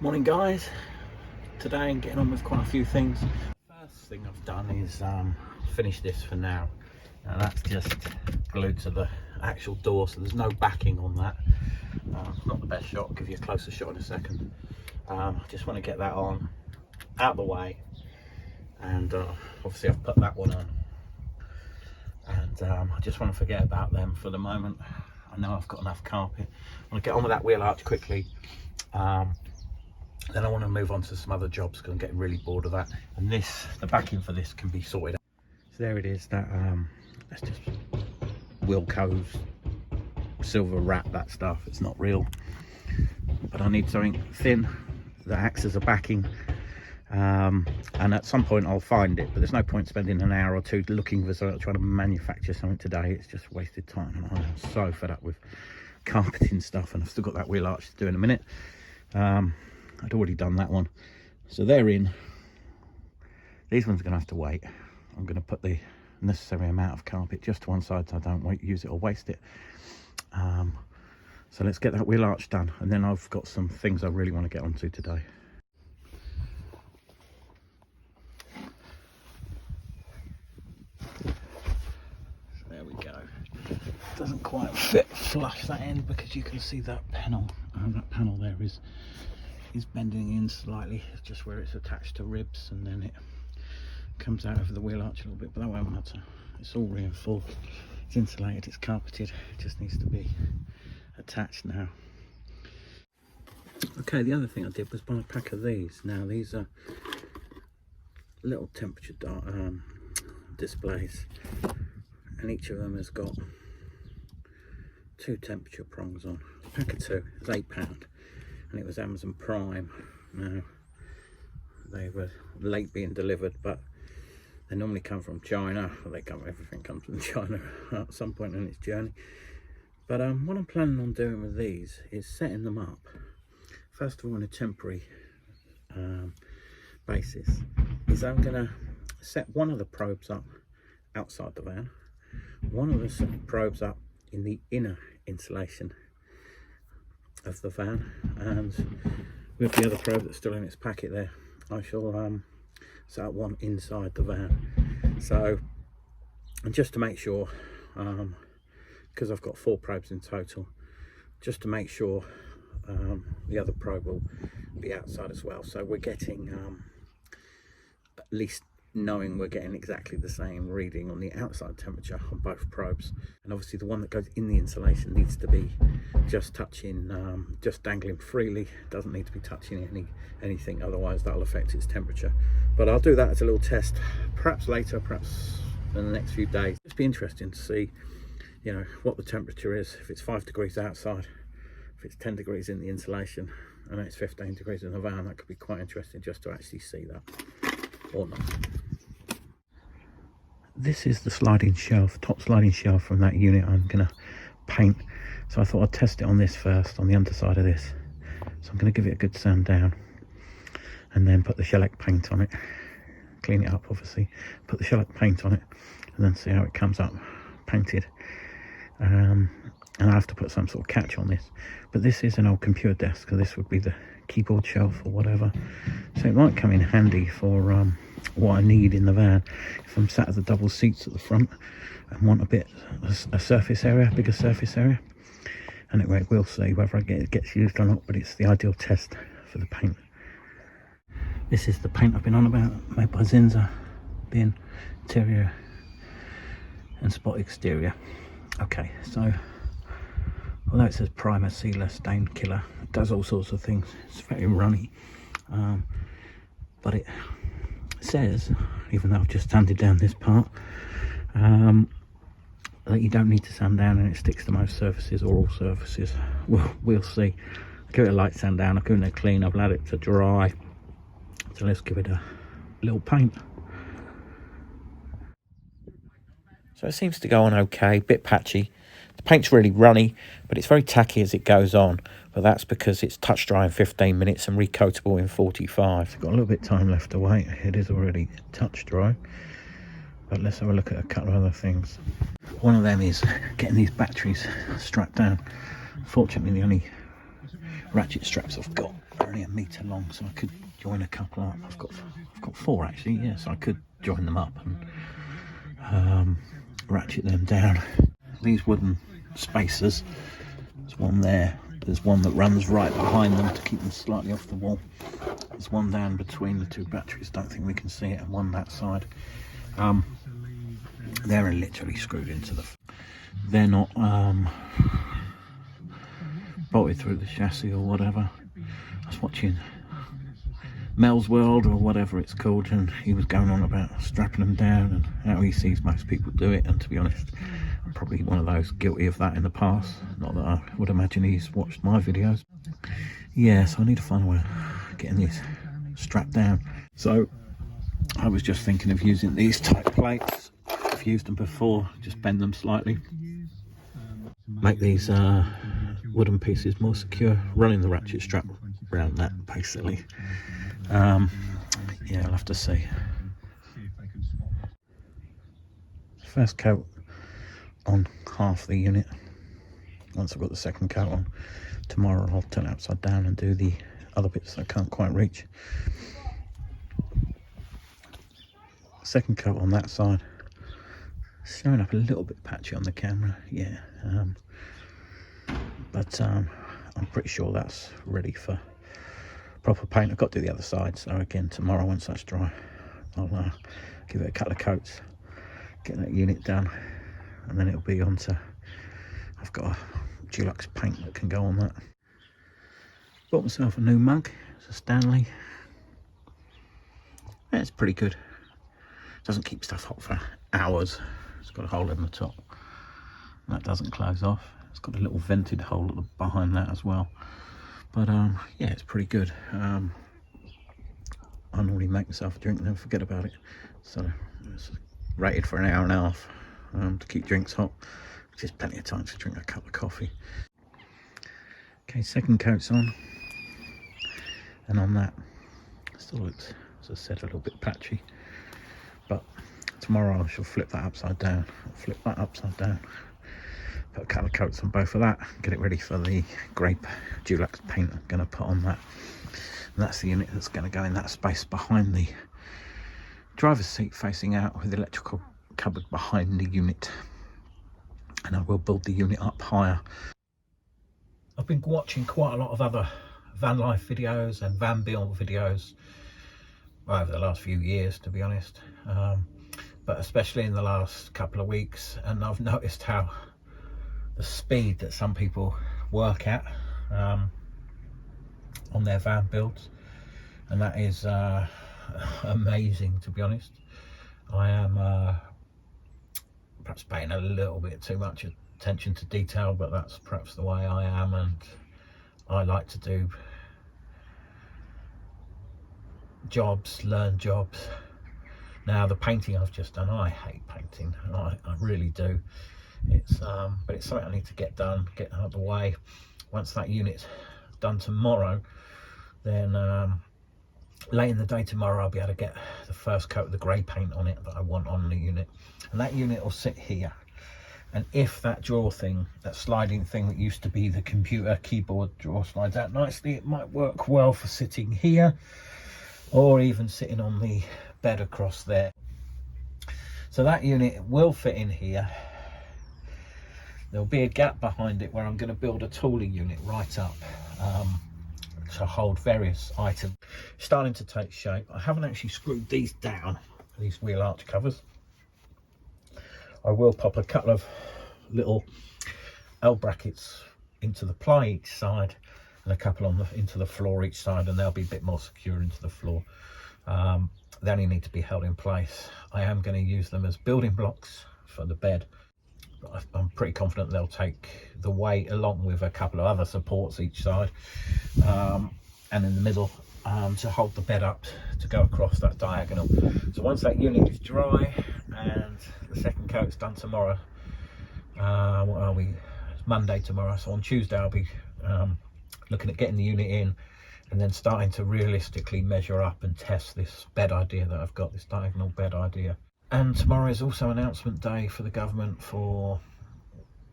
Morning guys, today I'm getting on with quite a few things. First thing I've done is finish this for now. Now that's just glued to the actual door, so there's no backing on that. Not the best shot, I'll give you a closer shot in a second. I just want to get that on, out of the way, and obviously I've put that one on. And I just want to forget about them for the moment. I know I've got enough carpet. I want to get on with that wheel arch quickly. Then I want to move on to some other jobs because I'm getting really bored of that. And this, the backing for this can be sorted out. So there it is, that's just Wilco's silver wrap, that stuff. It's not real. But I need something thin that acts as a backing. And at some point I'll find it, but there's no point spending an hour or two looking for something, trying to manufacture something today. It's just wasted time, and I'm so fed up with carpeting stuff, and I've still got that wheel arch to do in a minute. I'd already done that one, so they're in. These ones are gonna have to wait. I'm gonna put the necessary amount of carpet just to one side so I don't use it or waste it. So let's get that wheel arch done, and then I've got some things I really want to get onto today. Doesn't quite fit flush that end because you can see that panel there is bending in slightly. It's just where it's attached to ribs, and then it comes out over the wheel arch a little bit, but that won't matter. It's all reinforced, it's insulated, it's carpeted. It just needs to be attached now. Okay, the other thing I did was buy a pack of these. Now these are little temperature displays, and each of them has got 2 temperature prongs on. A pack of 2 is £8, and it was Amazon Prime. Now they were late being delivered, but they normally come from China. Well, everything comes from China at some point in its journey. But what I'm planning on doing with these is setting them up, first of all, on a temporary basis. Is I'm gonna set one of the probes up outside the van, one of the probes up in the inner insulation of the van, and with the other probe that's still in its packet there, I shall set up one inside the van. So, and just to make sure, because I've got 4 probes in total, just to make sure the other probe will be outside as well, so we're getting at least knowing we're getting exactly the same reading on the outside temperature on both probes. And obviously the one that goes in the insulation needs to be just touching, just dangling freely, doesn't need to be touching anything, otherwise that'll affect its temperature. But I'll do that as a little test, perhaps later, perhaps in the next few days. It'll be interesting to see, you know, what the temperature is. If it's 5 degrees outside, if it's 10 degrees in the insulation, and it's 15 degrees in the van, that could be quite interesting just to actually see that, or not. This is the sliding shelf, top sliding shelf from that unit I'm gonna paint. So I thought I'd test it on this first, on the underside of this. So I'm gonna give it a good sand down, and then put the shellac paint on it, clean it up obviously, put the shellac paint on it, and then see how it comes up painted. And I have to put some sort of catch on this, but this is an old computer desk, so this would be the keyboard shelf or whatever, so it might come in handy for what I need in the van if I'm sat at the double seats at the front and want a surface area, bigger surface area. And anyway, we'll see whether it gets used or not, but it's the ideal test for the paint. This is the paint I've been on about, made by Zinsser, being interior and spot exterior. Okay, so although it says primer, sealer, stain killer, it does all sorts of things. It's very runny, but it says, even though I've just sanded down this part, that you don't need to sand down, and it sticks to most surfaces or all surfaces. We'll see. I'll give it a light sand down, I'll give it a clean, I've allowed it to dry, so let's give it a little paint. So it seems to go on okay, bit patchy. The paint's really runny, but it's very tacky as it goes on. But that's because it's touch dry in 15 minutes and recoatable in 45. Got a little bit of time left to wait. It is already touch dry. But let's have a look at a couple of other things. One of them is getting these batteries strapped down. Fortunately, the only ratchet straps I've got only a metre long, so I could join a couple up. I've got 4 actually, yeah, so I could join them up and ratchet them down. These wooden spacers, there's one there, there's one that runs right behind them to keep them slightly off the wall. There's one down between the 2 batteries, don't think we can see it, and one that side. They're literally screwed into they're not bolted through the chassis or whatever. I was watching Mel's World or whatever it's called, and he was going on about strapping them down and how he sees most people do it, and to be honest, I'm probably one of those guilty of that in the past. Not that I would imagine he's watched my videos. Yeah, so I need to find a way of getting these strapped down. So I was just thinking of using these type plates. I've used them before, just bend them slightly, make these wooden pieces more secure, running the ratchet strap around that basically. Yeah, I'll have to see. First coat on half the unit. Once I've got the second coat on, tomorrow I'll turn it upside down and do the other bits that I can't quite reach. Second coat on that side. Showing up a little bit patchy on the camera, yeah. But I'm pretty sure that's ready for proper paint. I've got to do the other side, so again tomorrow once that's dry I'll give it a couple of coats, get that unit done, and then it'll be on to, I've got a Shellac paint that can go on that. Bought myself a new mug, it's a Stanley. Yeah, it's pretty good, doesn't keep stuff hot for hours. It's got a hole in the top that doesn't close off. It's got a little vented hole at the behind that as well. But yeah, it's pretty good. I normally make myself a drink and then forget about it. So it's rated for an hour and a half to keep drinks hot, which is plenty of time to drink a cup of coffee. Okay, second coat's on. And on that, still looks, as I said, a little bit patchy. But tomorrow I shall flip that upside down. I'll flip that upside down. Put a couple of coats on both of that, get it ready for the grape Shellac paint I'm going to put on that. And that's the unit that's going to go in that space behind the driver's seat, facing out, with the electrical cupboard behind the unit. And I will build the unit up higher. I've been watching quite a lot of other van life videos and van build videos over the last few years, to be honest, but especially in the last couple of weeks, and I've noticed how the speed that some people work at on their van builds, and that is amazing, to be honest. I am perhaps paying a little bit too much attention to detail, but that's perhaps the way I am, and I like to do jobs, learn jobs. Now the painting I've just done, I hate painting, I really do. It's but it's something I need to get done, get out of the way. Once that unit's done tomorrow, then late in the day tomorrow I'll be able to get the first coat of the grey paint on it that I want on the unit, and that unit will sit here. And if that drawer thing, that sliding thing that used to be the computer keyboard drawer, slides out nicely, it might work well for sitting here, or even sitting on the bed across there. So that unit will fit in here. There'll be a gap behind it where I'm going to build a tooling unit right up to hold various items. Starting to take shape. I haven't actually screwed these down, these wheel arch covers. I will pop a couple of little L brackets into the ply each side, and a couple on into the floor each side, and they'll be a bit more secure into the floor. They only need to be held in place. I am going to use them as building blocks for the bed. I'm pretty confident they'll take the weight, along with a couple of other supports each side, and in the middle, to hold the bed up to go across that diagonal. So once that unit is dry and the second coat's done tomorrow, what are we? It's Monday tomorrow, so on Tuesday I'll be looking at getting the unit in, and then starting to realistically measure up and test this bed idea that I've got, this diagonal bed idea. And tomorrow is also announcement day for the government for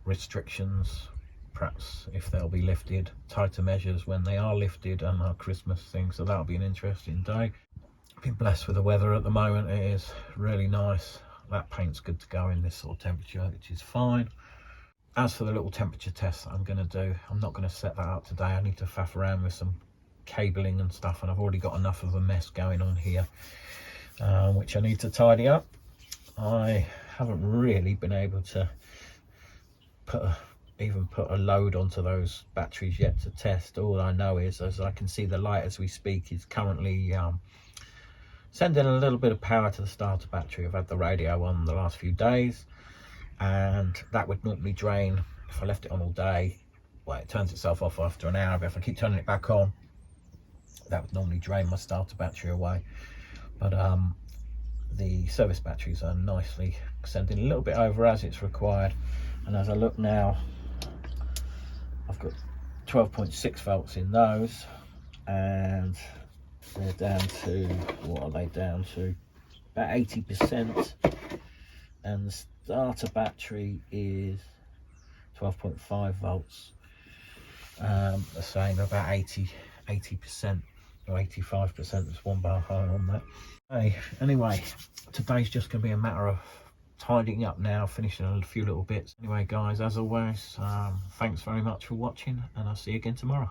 restrictions perhaps if they'll be lifted, tighter measures when they are lifted, and our Christmas thing. So that'll be an interesting day. Been blessed with the weather at the moment. It is really nice. That paint's good to go in this sort of temperature, which is fine. As for the little temperature test that I'm going to do, I'm not going to set that up today. I need to faff around with some cabling and stuff, and I've already got enough of a mess going on here, which I need to tidy up. I haven't really been able to even put a load onto those batteries yet to test. All I know is, as I can see, the light as we speak is currently sending a little bit of power to the starter battery. I've had the radio on the last few days, and that would normally drain if I left it on all day. Well, it turns itself off after an hour, but if I keep turning it back on, that would normally drain my starter battery away. But the service batteries are nicely sending a little bit over as it's required. And as I look now, I've got 12.6 volts in those, and they're down to, what are they down to? About 80%. And the starter battery is 12.5 volts. The same, about 80% or 85%. There's one bar higher on that. Hey, anyway, today's just going to be a matter of tidying up now, finishing a few little bits. Anyway guys, as always, thanks very much for watching, and I'll see you again tomorrow.